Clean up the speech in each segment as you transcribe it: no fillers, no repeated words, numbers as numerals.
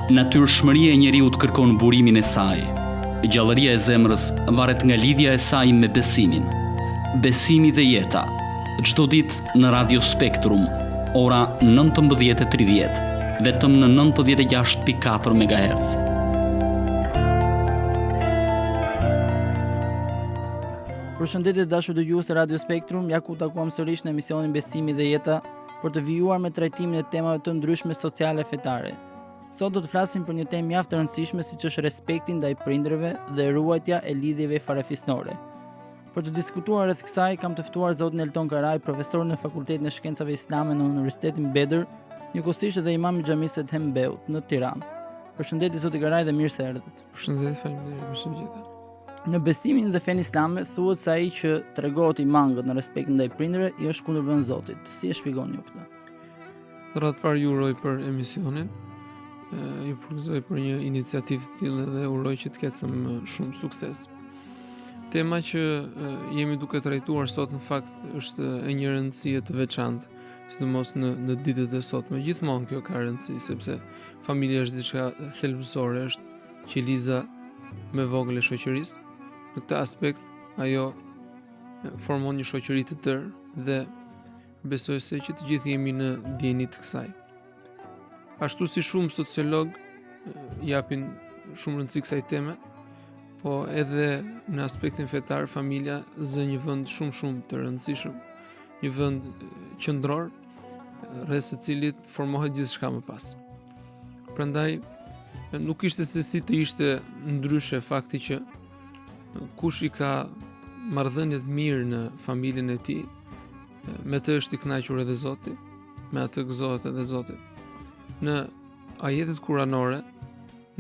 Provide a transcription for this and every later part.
Natyrshmëria e njeriut kërkon burimin e saj. Gjallëria e zemrës varet nga lidhja e saj me besimin. Besimi dhe jeta. Çdo ditë në Radio Spektrum, ora 19:30, vetëm në 96.4 MHz. Përshëndetje dashur dëgjues të Radio Spektrum, ja ku takuam sërish në emisionin Besimi dhe jeta për të vijuar me trajtimin e temave të ndryshme sociale e fetare. Sot do të flasim për një temë mjaft të rëndësishme siç është respekti ndaj prindërve dhe ruajtja e lidhjeve farefisnore. Për të diskutuar rreth kësaj kam të ftuar zotin Elton Karaj, profesor në Fakultetin e Shkencave Islame në Universitetin Bedër, njëkohësisht edhe imam i xhamisë së Hembeut në Tiranë. Përshëndetje zoti Karaj dhe mirë se erdhët. Përshëndetje, faleminderit, mirëmëngjes. Në besimin dhe fen islame thuhet se ai që tregohet i mangët në respekt ndaj prindërve i është kundërvën Zotit. Si e shpjegoni ju këtë? Ratë parë ju uroj për emisionin. Ju përgëzoj për një iniciativë të tillë dhe uroj që të ketë shumë sukses. Tema që jemi duke trajtuar sot në fakt është e një rëndësie të veçantë, sidomos në ditët e sotme. Gjithmonë kjo ka rëndësi sepse familja është diçka thelbësore, është qeliza më e vogël e shoqërisë. Në këtë aspekt ajo formon një shoqëri të tërë dhe besoj se që të gjithë jemi në ndjenjë të kësaj. Ashtu si shumë sociolog japin shumë rëndësi kësaj teme, po edhe në aspektin fetar familja zë një vend shumë të rëndësishëm, një vend qendror rreth së cilit formohet gjithçka më pas. Prandaj nuk ishte se si të ishte ndryshe fakti që kush i ka marrëdhënie të mirë në familjen e tij, me të është i kënaqur edhe Zoti, me atë gëzohet edhe Zoti. Në ajetet kuranore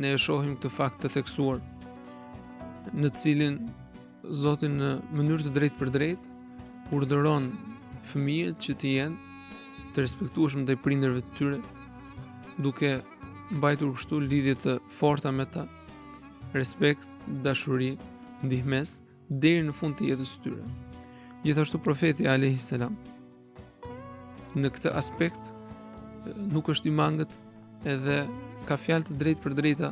ne e shohim këtë fakt të theksuar, në cilin Zoti në mënyrë të drejtë për drejtë urdhëron fëmijët që të jenë të respektueshëm ndaj prindërve të tyre, duke mbajtur kështu lidhje të forta me ta, respekt, dashuri, ndihmes deri në fund të jetës së tyre. Gjithashtu profeti alayhis salam në këtë aspekt nuk është i mangët edhe ka fjalë të drejtë për drejta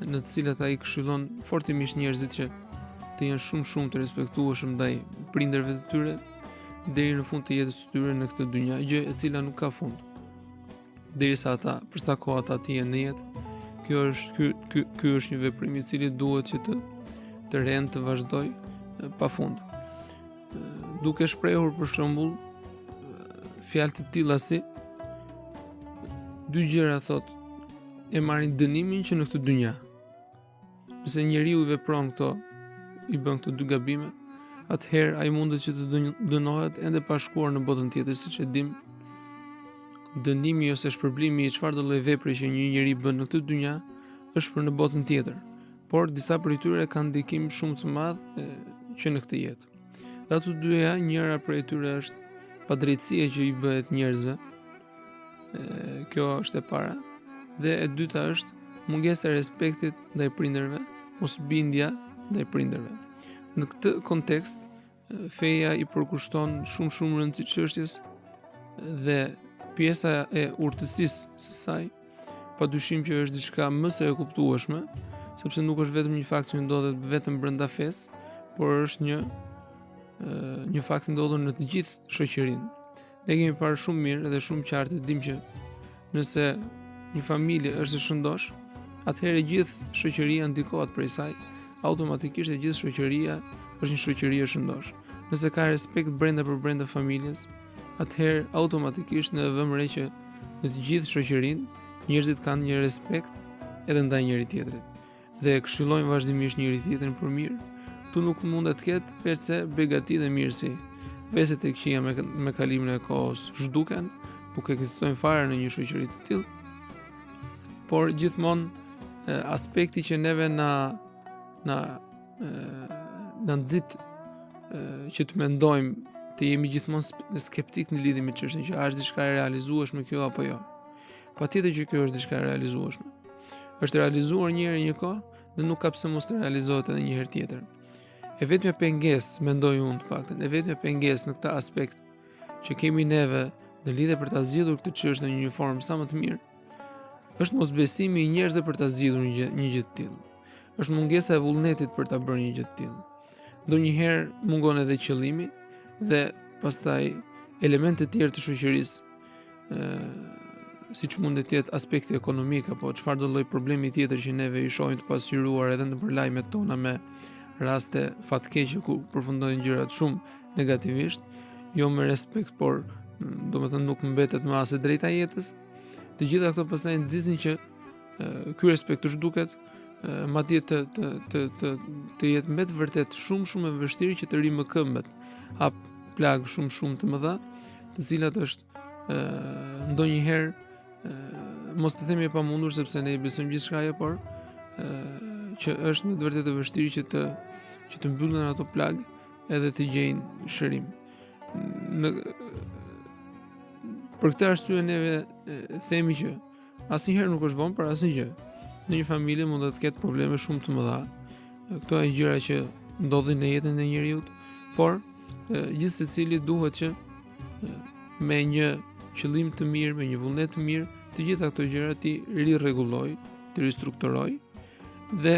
në të cilat ai këshillon fortimisht njerëzit që të jenë shumë të respektueshëm ndaj prindërve të tyre deri në fund të jetës së tyre në këtë dynjë, gjë e cila nuk ka fund. Derisa ata, për sa kohë ata të jenë në jetë, ky është një veprim i cili duhet që të rend të vazhdoj pafund. Duke shprehur për shembull fjalë të tilla si dy gjëra thot e marrin dënimin që në këtë dynja. Nëse njeriu i vepron këto, i bën këto dy gabime, atëherë ai mundet që të dënohet ende pa shkuar në botën tjetër, siç e dim. Dënimi ose shpërblimi i çfarëdo lloj vepre që një njeri bën në këtë dynja është për në botën tjetër, por disa prej tyre kanë ndikim shumë të madh që në këtë jetë. Dhe ato dyja, njëra prej tyre është padrejtësia që i bëhet njerëzve. Kjo është e para. Dhe e dyta është mungesa e respektit ndaj prindërve, mosbindja ndaj prindërve. Në këtë kontekst, feja i përkushton shumë rëndësi çështjes dhe pjesa e urtësisë së saj, padyshim që është diçka më së e kuptueshme, sepse nuk është vetëm një fakt që ndodhet vetëm brenda fesë, por është një fakt i ndodhur në të gjithë shoqërinë. Ne kemi parë shumë mirë dhe shumë qartë dim që nëse një familje është e shëndosh, atëherë gjithë shoqëria ndikohet prej saj, automatikisht gjithë shoqëria është një shoqëri e shëndosh. Nëse ka respekt brenda familjes, atëherë automatikisht ne vëmë re që në të gjithë shoqërinë njerëzit kanë një respekt edhe ndaj njëri tjetrit dhe këshillojnë vazhdimisht njëri tjetrin për mirë. Tu nuk mundet të ketë perse begati dhe mirësi. Veset e këqija me kalimin e kohës zhduken, nuk ekzistojnë fare në një shoqëri të tillë. Por gjithmonë aspekti që neve na nxit që të mendojmë, të jemi gjithmonë skeptik në lidhje me çështjen që a është diçka e realizueshme kjo apo jo. Patjetër që kjo është diçka e realizueshme. Është realizuar një herë një kohë dhe nuk ka pse mos të realizohet edhe një herë tjetër. E vetmja pengesë, mendoj unë të paktën, e vetmja pengesë në këtë aspekt që kemi neve në lidhje për ta zgjidhur këtë çështje në një formë sa më të mirë, është mosbesimi i njerëzve për ta zgjidhur një gjë të tillë. Është mungesa e vullnetit për ta bërë një gjë të tillë. Ndonjëherë mungon edhe qëllimi dhe pastaj elemente të tjerë të shoqërisë, siç mund të jetë aspekti ekonomik apo çfarëdo lloj problemi tjetër që neve i shohim të pasqyruar edhe nëpër lajmet tona me raste fatkeqe ku përfundojnë gjërat shumë negativisht, jo me respekt, por domethënë nuk mbetet më as e drejta jetës. Të gjitha këto pastaj nxisin që ky respekt të zhduket, madje të jetë me të vërtet shumë e vështirë që të rimë këmbët, hap plagë shumë të mëdha, të cilat është ndonjëherë mos të themi e pamundur sepse ne i besojmë gjithçkaje, por që është me të vërtetë e vështirë që të mbyllen ato plagë edhe të gjejnë shërim. Për këtë arsye neve themi që asnjëherë nuk është vonë për asnjë gjë. Në një familje mund të ketë probleme shumë të mëdha. Këto janë gjëra që ndodhin në jetën e njeriu, por gjithë secili duhet që me një qëllim të mirë, me një vullnet të mirë, të gjitha këto gjëra ti rirregulloj, ti ristrukturoj dhe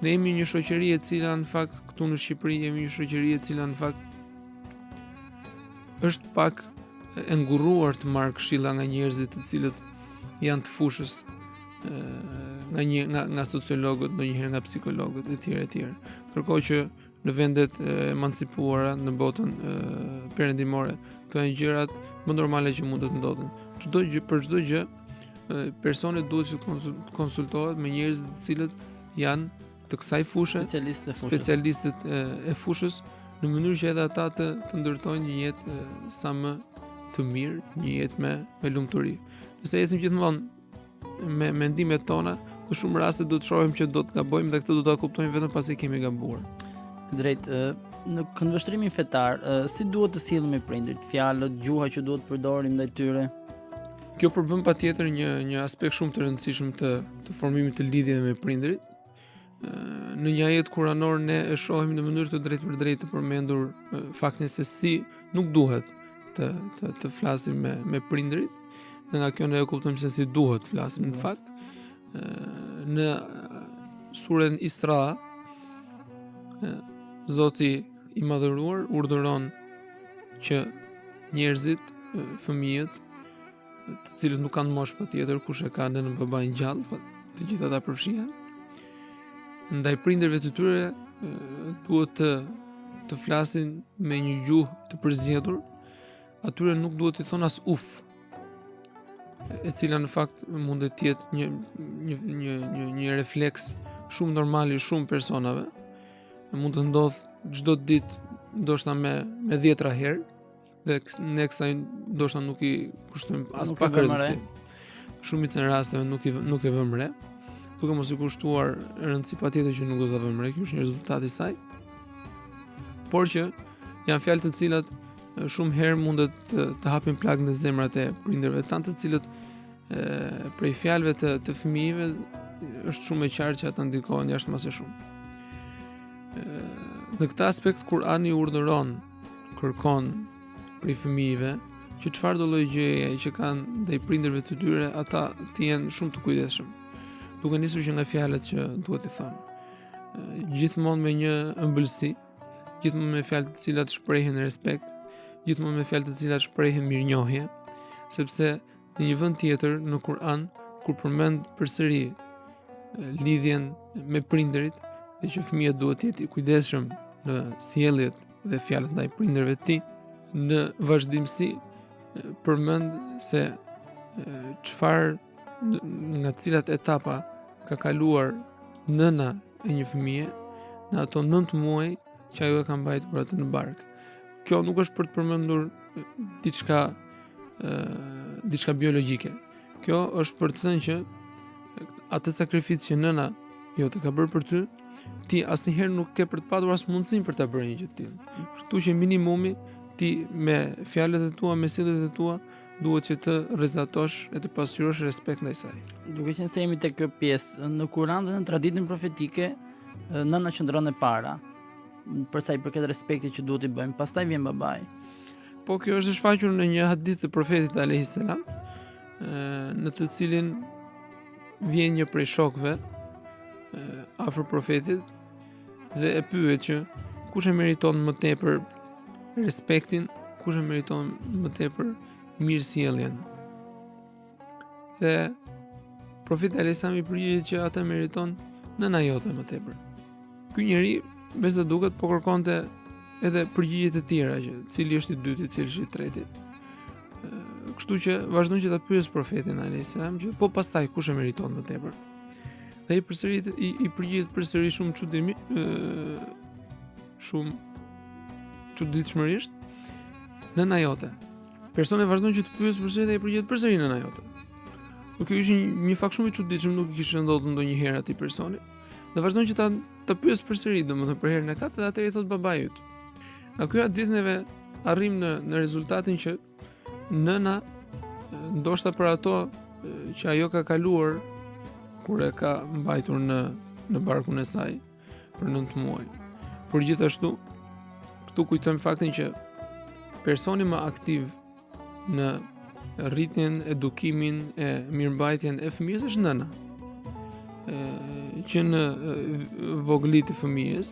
ne jemi një shoqëri e cila në fakt këtu në Shqipëri jemi një shoqëri e cila në fakt është pak e ngurruar të marrë këshilla nga njerëzit të cilët janë të fushës, nga sociologët, ndonjëherë nga psikologët etj. Ndërkohë që në vendet emancipuara në botën perëndimore, këto janë gjërat më normale që mund të ndodhin. Për çdo gjë, personi duhet të konsultohet me njerëz të cilët janë të kësaj fushë, specialistët e fushës, në mënyrë që edhe ata të ndërtojnë një jetë sa më të mirë, një jetë me lumturi. Nëse ecim gjithmonë me mendimet tona, në shumë raste do të shohim që do të gabojmë dhe këtë do ta kuptojmë vetëm pasi kemi gabuar. Drejt, në këndvështrimin fetar, si duhet të sillemi prindërit, fjalët, gjuha që duhet të përdorim ndaj tyre? Kjo përbën patjetër një aspekt shumë të rëndësishëm të formimit të lidhjeve me prindërit. Në një ajet kuranor ne e shohim në mënyrë të drejtë për drejtë të përmendur faktin se si nuk duhet të flasim me prindërit, dhe nga kjo ne e kuptojmë se si duhet të flasim në fakt. Në surën Isra, Zoti i madhëruar urdhëron që njerëzit, fëmijët, të cilët nuk kanë moshë patjetër, kush e ka nënën babain gjallë, të gjithë ata përfshihen, ndaj prindërve të tyre duhet të flasin me një gjuhë të përzgjedhur, atyre nuk duhet të thonë as uf, e cila në fakt mund të jetë një refleks shumë normal i shumë personave, mund të ndodh çdo ditë, ndoshta me 10 herë, dhe ne kësaj ndoshta nuk i kushtojmë as pak rëndësi. Shumicën e rasteve nuk e vëmë re, duke mos i kushtuar rëndësi patjetër që nuk do ta vëmë re, kjo është një rezultat i saj. Por që janë fjalë të cilat shumë herë mundet të hapin plagë në zemrat e prindërve, të cilët prej fjalëve të fëmijëve është shumë e qartë që ata ndikohen jashtëmase shumë. Në këtë aspekt Kurani urdhëron, kërkon prej fëmijëve që çfarëdo lloj gjëje që kanë ndaj prindërve të tyre, ata të jenë shumë të kujdesshëm, duke nisur që nga fjalët që duhet i thonë. Gjithmonë me një ëmbëlsi, gjithmonë me fjalë të cilat shprehin respekt, gjithmonë me fjalë të cilat shprehin mirënjohje, sepse në një vend tjetër në Kur'an, kur përmend përsëri lidhjen me prindërit dhe që fëmia duhet të jetë i kujdesshëm në sjelljet dhe fjalët ndaj prindërve të tij, në vazhdimsi përmend se çfarë, nga cilat etapa ka kaluar nëna e një fëmie në ato 9 muaj që ajo e ka mbajtur atë në bark. Kjo nuk është për të përmendur diçka biologjike. Kjo është për të thënë që atë sakrificë që nëna jote ka bërë për ty, ti asnjëherë nuk ke për të patur as mundësinë për ta bërë një gjë të tillë. Kështu që minimumi ti me fjalët e tua, me sjelljet e tua, duhet që të rrezatosh e të pasqyrosh respekt ndaj saj. Duke qenë se jemi tek kjo pjesë, në Kur'an dhe në traditën profetike, nëna qëndron e para, për sa i përket respektit që duhet i bëjmë, pastaj vjen babai. Po kjo është shfaqur në një hadith të profetit alayhis salam, në të cilin vjen një prej shokëve afër profetit dhe e pyet që kush e meriton më tepër respektin, kush e meriton më tepër mirësjelljen. Dhe profeti alayhis salam i përgjigjet që atë meriton nëna jote më tepër. Ky njeri, me sa duket, po kërkonte edhe përgjigje të tjera, që cili është i dyti, cili është i treti. Kështu që vazhdon që ta pyes profetin alayhis salam që po pastaj kush e meriton më tepër. Dhe i përgjigjet përsëri shumë çuditshmërisht, nëna jote. Personi vazhdon që të pyes përsëri dhe i përgjigjet përsëri nëna jote. Kjo ishte një fakt shumë i çuditshëm, nuk i kishte ndodhur ndonjëherë atij personi. Dhe vazhdon që ta pyes përsëri, domethënë për herën e katë, dhe atëherë i thot babai yt. Nga ky ditëneve arrim në rezultatin që nëna, ndoshta për ato që ajo ka kaluar kur e ka mbajtur në barkun e saj për 9 muaj. Por gjithashtu, këtu kujtojmë faktin që personi më aktiv në rritjen, edukimin e mirëmbajtjen e fëmijës është nëna. Që në voglit të fëmijës,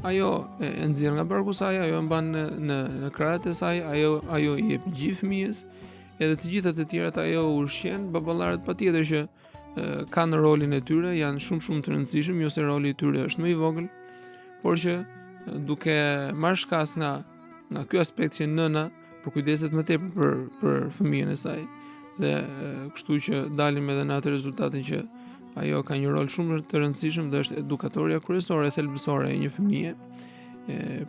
ajo e nxjerr nga barku i saj, ajo e mban në krahët e saj, ajo i jep gjithë fëmijës, edhe të gjitha të tjerat ajo ushqen. Baballarët patjetër që kanë rolin e tyre, janë shumë të rëndësishëm, jo se roli i tyre është më i vogël, por që duke marrë shkas nga ky aspekt që nëna përkujdeset më tepër për fëmijën e saj, dhe kështu që dalim edhe në atë rezultatin që ajo ka një rol shumë të rëndësishëm dhe është edukatoria kryesore, thelbësore e një fëmije,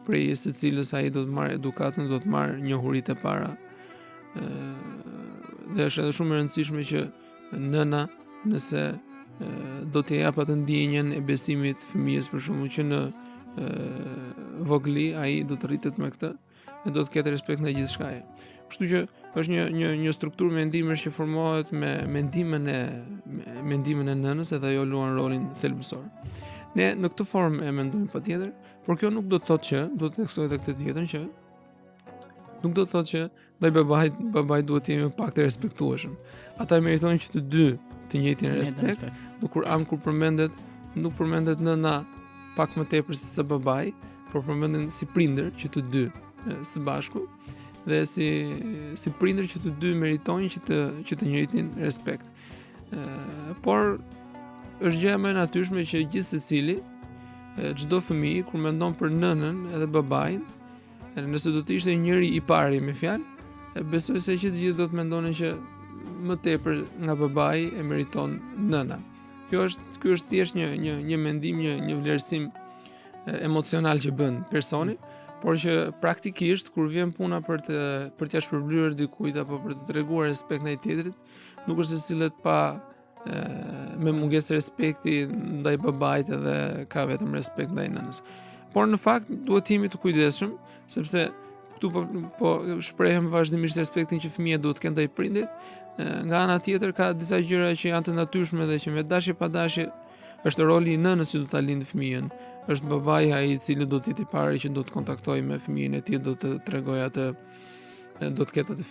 prej së cilës ai do të marrë edukatën, do të marrë njohuritë e para. Dhe është edhe shumë e rëndësishme që nëna, nëse do të jap atë ndjenjen e besimit fëmijës, për shembull, që në vogli ai do të rritet me këtë dhe do të ketë respekt në gjithçkaje. Kështu që është një strukturë mendimesh që formohet me mendimin e nënës, edhe ajo luan rolin thelbësor. Ne në këtë formë e mendojmë patjetër, por kjo nuk do të thotë që, do të theksoj edhe këtë tjetrën, që nuk do të thotë që ndaj babai duhet të jemi pak të respektueshëm. Ata meritojnë që të dy të njëjtin respekt. Nuk përmendet nëna pak më tepër se sa babai, por përmenden si prindër që të dy së bashku, dhe si prindër që të dy meritojnë që të njëjtin respekt. Por është gjë më e natyrshme që gjithë secili, çdo fëmijë kur mendon për nënën edhe babain, nëse do të ishte njëri i pari me fjalë, besoj se që të gjithë do të mendonin që më tepër nga babai e meriton nëna. Ky është thjesht një mendim, një vlerësim emocional që bën personi, por që praktikisht kur vjen puna për t'ia shpërblyer dikujt apo për të treguar respekt ndaj tjetrit, nuk është se sillet me mungesë respekti ndaj babait edhe ka vetëm respekt ndaj nënës. Por në fakt duhet të jemi të kujdesshëm, sepse këtu po shprehem vazhdimisht respektin që fëmia duhet të kenë ndaj prindit. Nga ana tjetër ka disa gjëra që janë të natyrshme dhe që me dashje pa dashje është roli i nënës që do ta lindë fëmijën. Është babai ai i cili do të jetë i pari që do të kontaktojë me fëmijën e tij, do të tregojë atë, do të ketë atë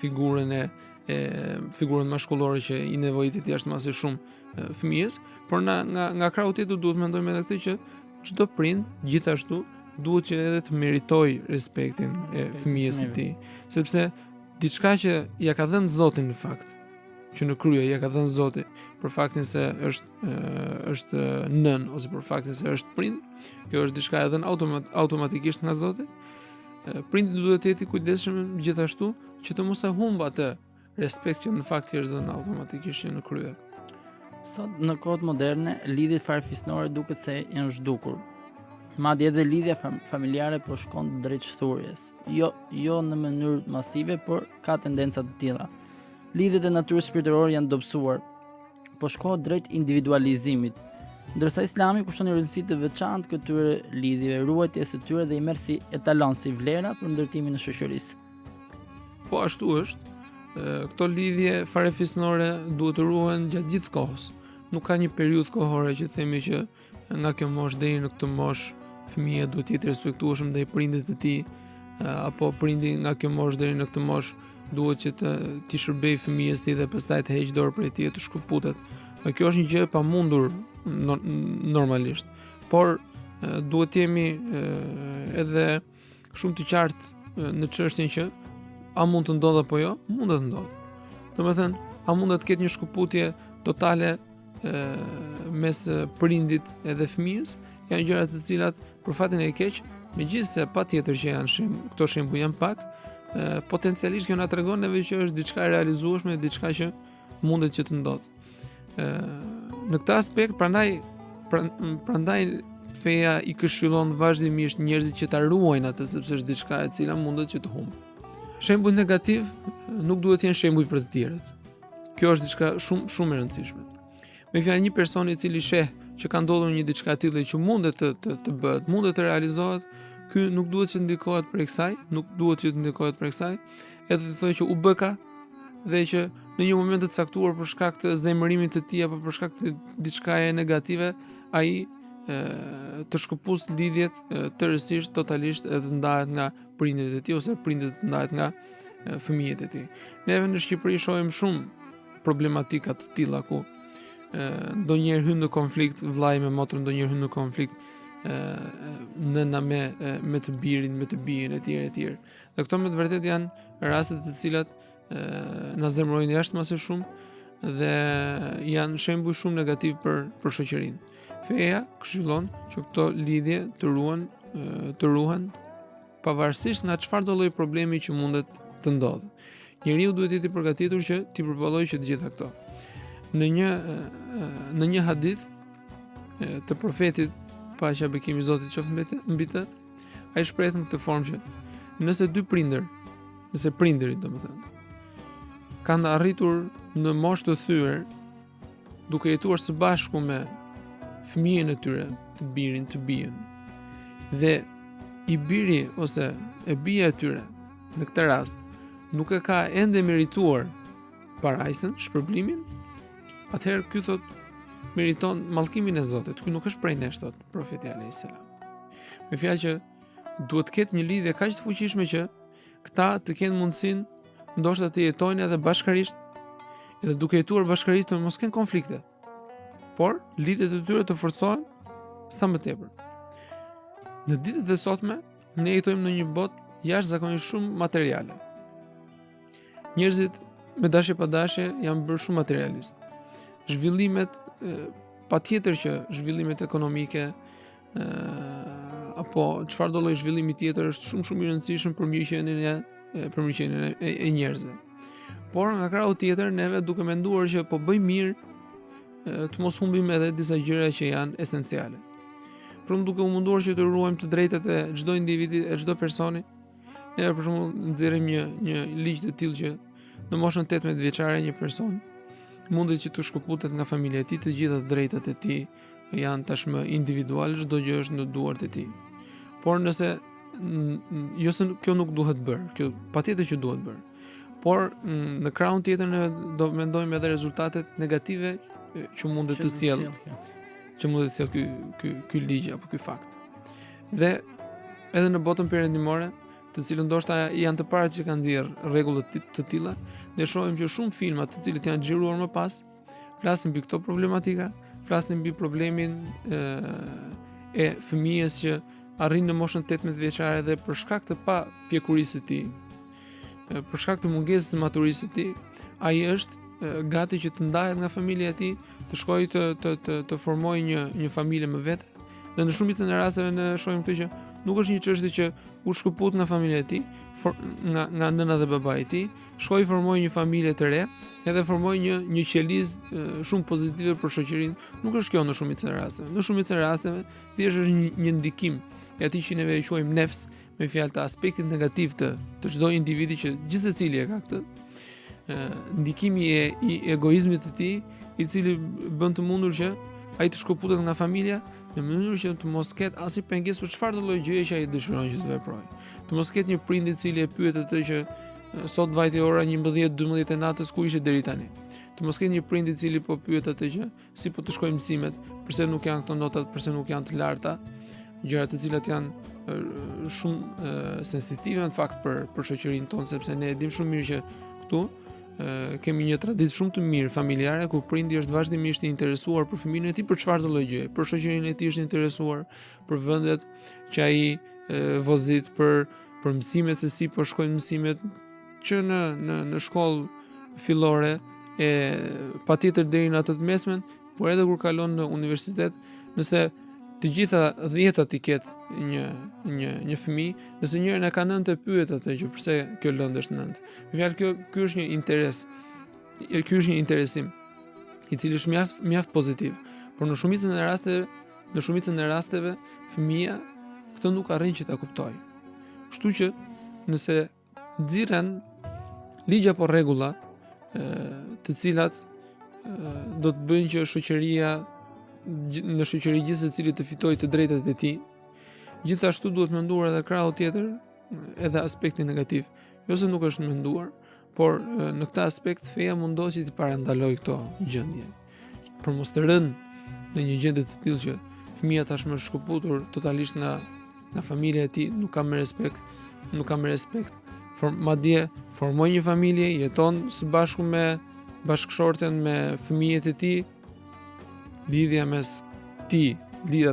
figurën maskullore që i nevojitet jashtëmasë shumë fëmijës, por nga krahu tjetër duhet mendojmë edhe këtë që çdo prind gjithashtu duhet që edhe të meritoj respektin e fëmijës së tij, sepse diçka që ja ka dhënë Zoti në fakt, që në krye ja ka dhënë Zoti për faktin se është nën ose për faktin se është prind, kjo është diçka e dhënë automatikisht nga Zoti. Prindi duhet të jetë i kujdesshëm gjithashtu që të mos e humb atë respekt që në fakt është dhënë automatikisht në krye. Sot në kohët moderne, lidhjet farefisnore duket se janë zhdukur. Madje edhe lidhja familjare po shkon drejt shturjes. Jo në mënyrë masive, por ka tendenca të tilla. Lidhjet e natyrës shpirtërore janë dobësuar, po shkohet drejt individualizimit. Ndërsa Islami kushton rëndësi të veçantë këtyre lidhjeve, ruajtjes së tyre dhe i merr si etalon, si vlera për ndërtimin e shoqërisë. Po ashtu është. Këto lidhje farefisnore duhet të ruhen gjatë gjithë kohës. Nuk ka një periudhë kohore që themi që nga kjo moshë deri në këtë moshë fëmia duhet të jetë respektueshëm ndaj prindit të tij, apo prindi nga kjo moshë deri në këtë moshë duhet që t'i shërbej fëmijës tij dhe pastaj të heqë dorë prej tij, të shkëputet. Dhe kjo është një gjë e pamundur normalisht. Por duhet jemi edhe shumë të qartë në çështjen që a mund të ndodhë apo jo? Mund të ndodhë. Domethënë, a mund të ketë një shkëputje totale mes prindit edhe fëmijës? Janë gjëra të cilat për fatin e keq, megjithëse patjetër që janë këto shembuj janë pak, potencialisht kjo na tregon neve që është diçka e realizueshme, diçka që mundet që të ndodhë. Në këtë aspekt, prandaj feja i këshillon vazhdimisht njerëzit që ta ruajnë atë, sepse është diçka e cila mundet që të humbë. Shembuj negativ nuk duhet të jenë shembuj për të tjerët. Kjo është diçka shumë e rëndësishme. Me fjalë, një person i cili sheh që ka ndodhur një diçka e tillë që mundet të bëhet, mundet të realizohet, ky nuk duhet që ndikohet prej kësaj, edhe të thojë që u bëka dhe që në një moment të caktuar për shkak të zemërimit të tij apo për shkak të diçkaje negative, ai të shkëpus lidhjet tërësisht, totalisht edhe të ndahet nga prindërit e tij ose prindërit të ndahet nga fëmijët e tij. Neve në Shqipëri shohim shumë problematika të tilla ku ndonjëherë hyn në konflikt vllai me motrën, ndonjëherë hyn në konflikt nëna me të birin, me të bijën etj. Dhe këto me të vërtet janë raste të cilat na zemrojnë jashtëmase shumë dhe janë shembuj shumë negativ për shoqërinë. Feja këshillon që këto lidhje të ruhen pavarësisht nga çfarë do lloj problemi që mundet të ndodhë. Njeriu duhet të jetë i përgatitur që t'i përballojë që të gjitha këto. Në një hadith të profetit, paqja e bekimi i Zotit qoftë mbi të, ai shpreh në këtë formë që nëse prindërit domethënë kanë arritur në moshë të thyer, duke jetuar së bashku me fëmijën e tyre, të birin, të bijën, dhe i biri ose e bija e tyre në këtë rast nuk e ka ende merituar parajsën, shpërblimin, atëherë ky thot meriton mallkimin e Zotit. Ky nuk është prej nesh, thot profeti alayhis salam. Me fjalë që duhet të ketë një lidhje kaq të fuqishme që këta të kenë mundësinë ndoshta të jetojnë edhe bashkërisht, edhe duke jetuar bashkërisht të mos kenë konflikte, por lidhjet e tyre të forcohen sa më tepër. Në ditët e sotme ne jetojmë në një botë jashtëzakonisht shumë materiale. Njerëzit me dashje pa dashje janë bërë shumë materialist. Zhvillimet, patjetër që zhvillimet ekonomike apo çfarë do lloj zhvillimi tjetër është shumë i rëndësishëm për mirëqenien e njerëzve. Por nga krahu tjetër, neve duke menduar që po bëjmë mirë, të mos humbim edhe disa gjëra që janë esenciale. Por duke u munduar që të ruajmë të drejtat e çdo individi, e çdo personi, neve për shembull nxjerrim një ligj të tillë që në moshën 18 vjeçare një person mundet që të shkëputet nga familja e tij, të gjitha drejtat e tij janë tashmë individuale, çdo gjë është në duart e tij. Por nëse jo se kjo nuk duhet bërë, kjo patjetër që duhet bërë. Por në krahun tjetër ne do mendojmë edhe rezultatet negative që mundet të sjellë ky ligj apo ky fakt. Dhe edhe në botën perëndimore, të cilën ndoshta janë të parët që kanë nxjerrë rregulla të tilla, ne shohim që shumë filma të cilët janë xhiruar më pas flasin mbi këto problematika, flasin mbi problemin e fëmijës që arrin në moshën 18 vjeçare dhe për shkak të pa pjekurisë së tij, për shkak të mungesës së maturisë së tij, ai është gati që të ndahet nga familja e tij, të shkojë të formojë një familje me vete, dhe në shumicën e rasteve ne shohim këtë që nuk është një çështje që u shkëput nga familja e tij, nga nëna dhe babai i tij, shkoi formoi një familje të re, edhe formoi një qelizë shumë pozitive për shoqërinë. Nuk është kjo në shumicën e rasteve. Në shumicën e rasteve thjesht është një ndikim e atij që neve e quajmë nefs, me fjalë të aspektit negativ të çdo individi që gjithsecili e ka këtë, ndikimi i egoizmit të tij, i cili bën të mundur që ai të shkëputet nga familja në mënyrë që të mos ketë asnjë pengesë për çfarë do lloj gjëje që ai dëshiron që të veprojë. Të mos ketë një prind i cili e pyet atë që sot vajte ora 11-12 e natës ku ishe deri tani. Të mos ketë një prind i cili po pyet atë që si po të shkojnë mësimet, pse nuk janë këto notat, pse nuk janë të larta, gjëra të cilat janë shumë sensitive në fakt për shoqërinë tonë, sepse ne e dim shumë mirë që këtu kemi një traditë shumë të mirë familjare ku prindi është vazhdimisht i interesuar për fëmijën e tij për çfarë do lloj gjëje, për shoqërinë e tij është i interesuar, për vendet që ai vozit, për mësimet se si po shkojnë mësimet që në shkollë fillore e patjetër deri në atë të mesmen, por edhe kur kalon në universitet, nëse të gjitha 10-at i ketë një fëmijë, nëse njërin e ka 9 e pyet atë që pse kjo lëndë është 9. Me fjalë ky është një interes. Ky është një interesim i cili është mjaft pozitiv, por në shumicën e rasteve fëmia këtë nuk arrin që ta kuptojë. Kështu që nëse nxirren ligj apo rregulla të cilat do të bëjnë që në shoqëri gjithë secili të fitojë të drejtat e tij, gjithashtu duhet menduar edhe krahu tjetër, edhe aspekti negativ. Jo se nuk është menduar, por në këtë aspekt feja mundohet që të parandalojë këto gjendje. Për mos të rënë në një gjendje të tillë që fëmia tashmë është shkëputur totalisht nga familja e tij, nuk ka më respekt. Madje formoi një familje, jeton së bashku me bashkëshorten, me fëmijët e tij. Lidhja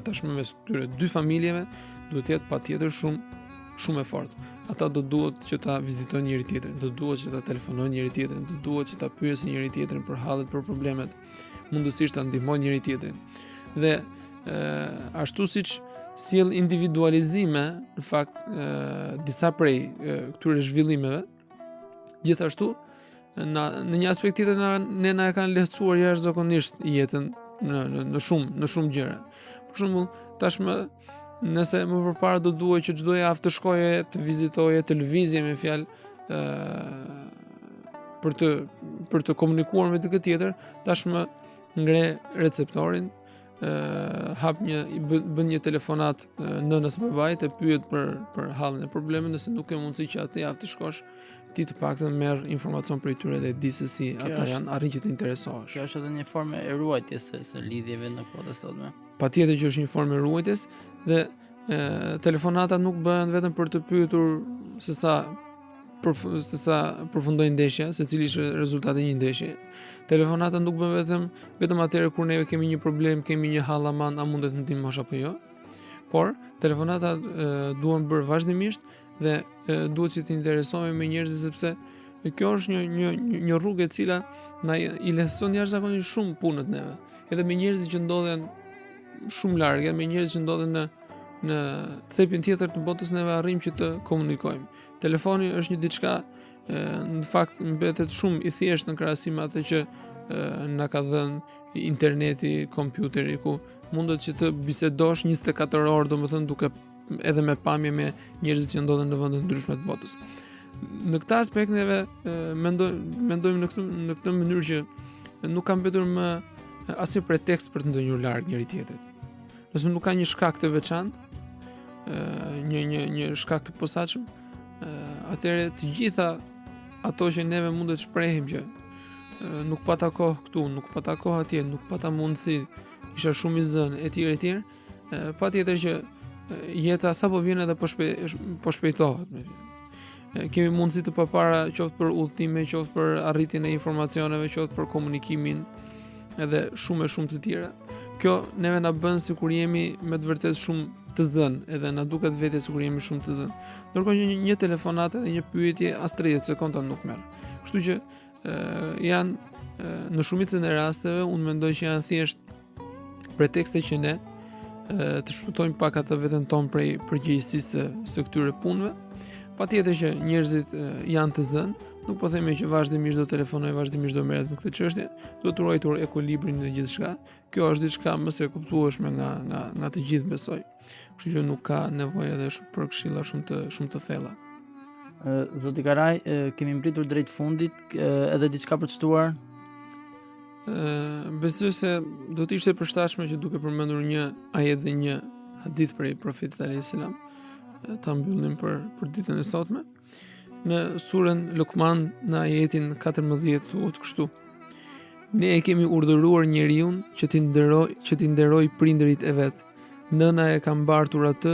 tashmë mes këtyre dy familjeve duhet të jetë patjetër shumë e fortë. Ata do duhet që ta vizitojnë njëri tjetrin, do duhet që ta telefonojnë njëri tjetrin, do duhet që ta pyesin njëri tjetrin për hallet, për problemet, mundësisht ta ndihmojnë njëri tjetrin. Dhe ashtu siç sjell individualizime, në fakt disa prej këtyre zhvillimeve, gjithashtu në një aspekt tjetër na e kanë lehtësuar jashtëzakonisht jetën në shumë gjëra. Për shembull, tashmë nëse më përpara do duhet që çdo javë të shkoje të vizitoje televizje, me fjalë për të komunikuar me dikë tjetër, tashmë ngre receptorin, bën një telefonat nënës babait e pyet për hallin e problemit, nëse nuk ke mundësi që atë javë të shkosh, ti të paktën merr informacion prej tyre dhe di se si ata janë, arrin që të interesohesh. Kjo është edhe një formë e ruajtjes së lidhjeve në kohën e sotme. Patjetër që është një formë e ruajtjes dhe telefonata nuk bëhen vetëm për të pyetur se sa përfundoi ndeshja, se cili është rezultati i një ndeshje. Telefonata nuk bëhen vetëm atëherë kur neve kemi një problem, kemi një hallaman, a mundet të ndihmosh apo jo. Por telefonata duhen bërë vazhdimisht dhe duhet që të interesohemi me njerëzit, sepse kjo është një rrugë e cila na i lehtëson jashtëzakonisht shumë punët neve. Edhe me njerëzit që ndodhen shumë larg, me njerëzit që ndodhen në cepin tjetër të botës, neve arrijmë që të komunikojmë. Telefoni është një diçka në fakt mbetet shumë i thjeshtë në krahasim me atë që na ka dhënë interneti, kompjuteri, ku mundet që të bisedosh 24 orë, domethënë duke edhe me pamje me njerëzit që ndodhen në vende të ndryshme të botës. Në këtë aspekt neve mendojmë në këtë mënyrë që nuk ka mbetur më asnjë pretekst për të ndonjur larg njëri tjetrit. Nëse nuk ka një shkak të veçantë, një shkak të posaçëm, atëherë të gjitha ato që neve mundet të shprehim që nuk pata kohë këtu, nuk pata kohë atje, nuk pata mundësi, isha shumë i zënë, etj, patjetër që jeta sapo vjen edhe po shpejtohet. Kemi mundësi të papara qoftë për udhëtime, qoftë për arritjen e informacioneve, qoftë për komunikimin, edhe shumë të tjera. Kjo neve na bën sikur jemi me të vërtetë shumë të zënë, edhe na duket vetë sikur jemi shumë të zënë. Ndërkohë që një telefonat edhe një pyetje as 30 sekonda nuk merr. Kështu që janë në shumicën e rasteve unë mendoj që janë thjesht pretekste që ne të shpëtojmë pak atë veten tonë prej përgjegjësisë së këtyre punëve. Patjetër që njerëzit janë të zënë, nuk po themi që vazhdimisht do telefonoj, vazhdimisht do merret në këtë çështje, duhet të ruajtur ekuilibrin në gjithçka. Kjo është diçka më së kuptueshme nga të gjithë, besoj. Kështu që nuk ka nevojë edhe për këshilla shumë të thella. Zoti Karaj, kemi mbritur drejt fundit, edhe diçka për të shtuar? Besoj se do të ishte përshtatshme që duke përmendur një ajet dhe një hadith prej profetit alayhis salam, ta mbyllim për ditën e sotme. Në surën Luqman në ajetin 14 thuhet kështu: Ne e kemi urdhëruar njeriu që t'i nderoj prindërit e vet. Nëna e ka mbartur atë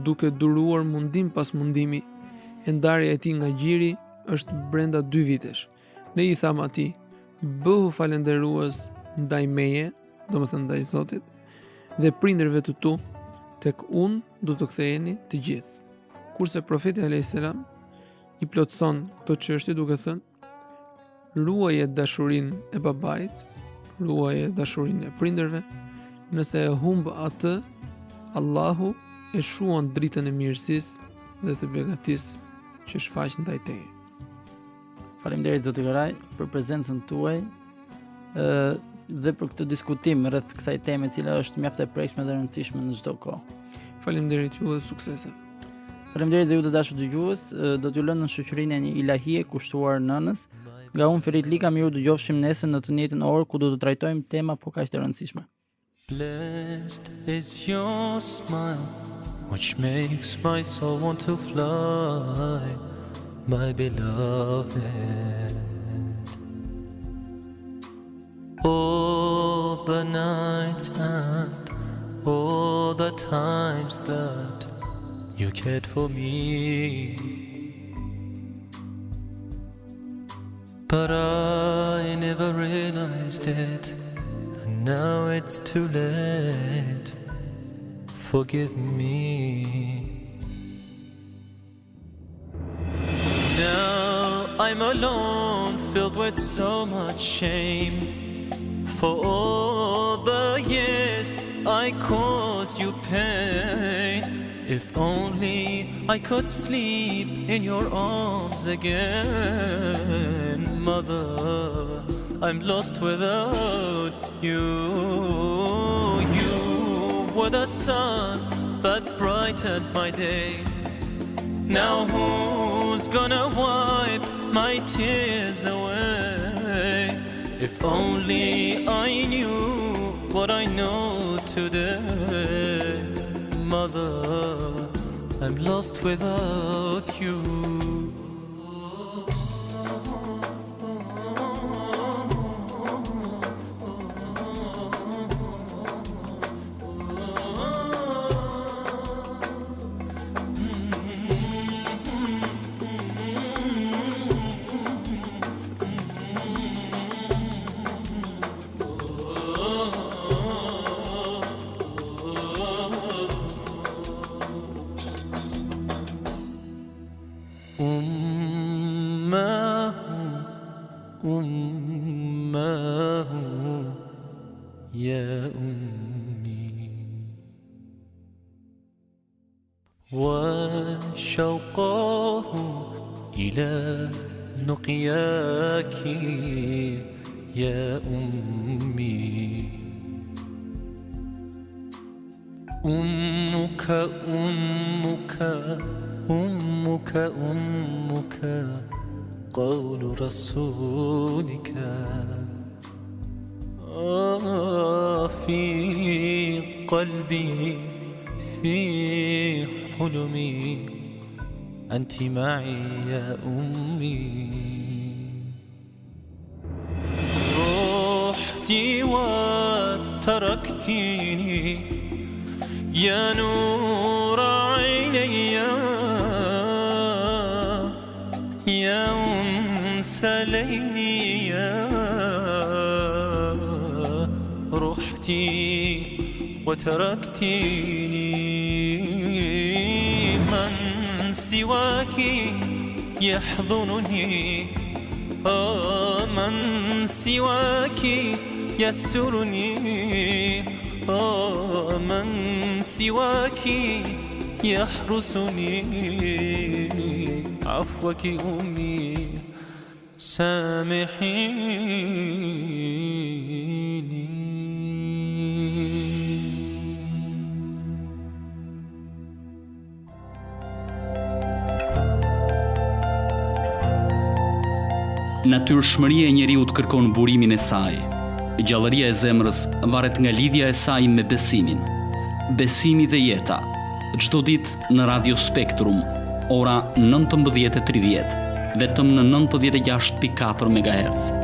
duke duruar mundim pas mundimi. E ndarja e tij nga gjiri është brenda 2 vitesh. Ne i tham atij, bëhu falendërues ndaj meje, domethënë ndaj Zotit, dhe prindërve të tu, tek unë do të ktheheni të gjithë. Kurse profeti alayhis salam i plotson këto çështje duke thënë: ruaje dashurinë e babait, ruaje dashurinë e prindërve, nëse e humb atë, Allahu e shuan dritën e mirësisë dhe të begatisë që shfaq ndaj teje. Faleminderit zoti Karaj për prezencën tuaj dhe për këtë diskutim rreth kësaj teme e cila është mjaft e prekshme dhe e rëndësishme në çdo kohë. Faleminderit ju dhe suksese. Faleminderit dhe ju të dashur dëgjues, do t'ju lënë në shoqërinë e një ilahie kushtuar nënës. Nga unë Ferit Lika, miru dëgjofshim nesër në të njëjtën orë ku do të trajtojmë tema po kaq të rëndësishme. Blessed is your smile, which makes my soul want to fly, my beloved. All the nights and all the times that you cared for me, but I never realized it, and now it's too late. Forgive me. Now I'm alone, filled with so much shame, for all the years I caused you pain. If only I could sleep in your arms again, Mother, I'm lost without you. You were the sun that brightened my day. Now who's gonna wipe my tears away? If only I knew what I know today, Mother, I'm lost without you. أمه يا أمي، وشوقه إلى لقياك يا أمي. أمك أمك أمك أمك قول رسولك، في قلبي في حلمي أنت معي يا أمي. رحتي وتركتيني يا نور عيني، يا أنس ليلي، رحتي وتركتيني، من سواك يحضنني، من سواك يسترني، من سواك يحرسني. عفوك أمي سامحيني. Natyrshmëria e njeriut kërkon burimin e saj. Gjallëria e zemrës varet nga lidhja e saj me besimin. Besimi dhe jeta. Çdo ditë në Radio Spektrum, ora 19:30, vetëm në 96.4 MHz.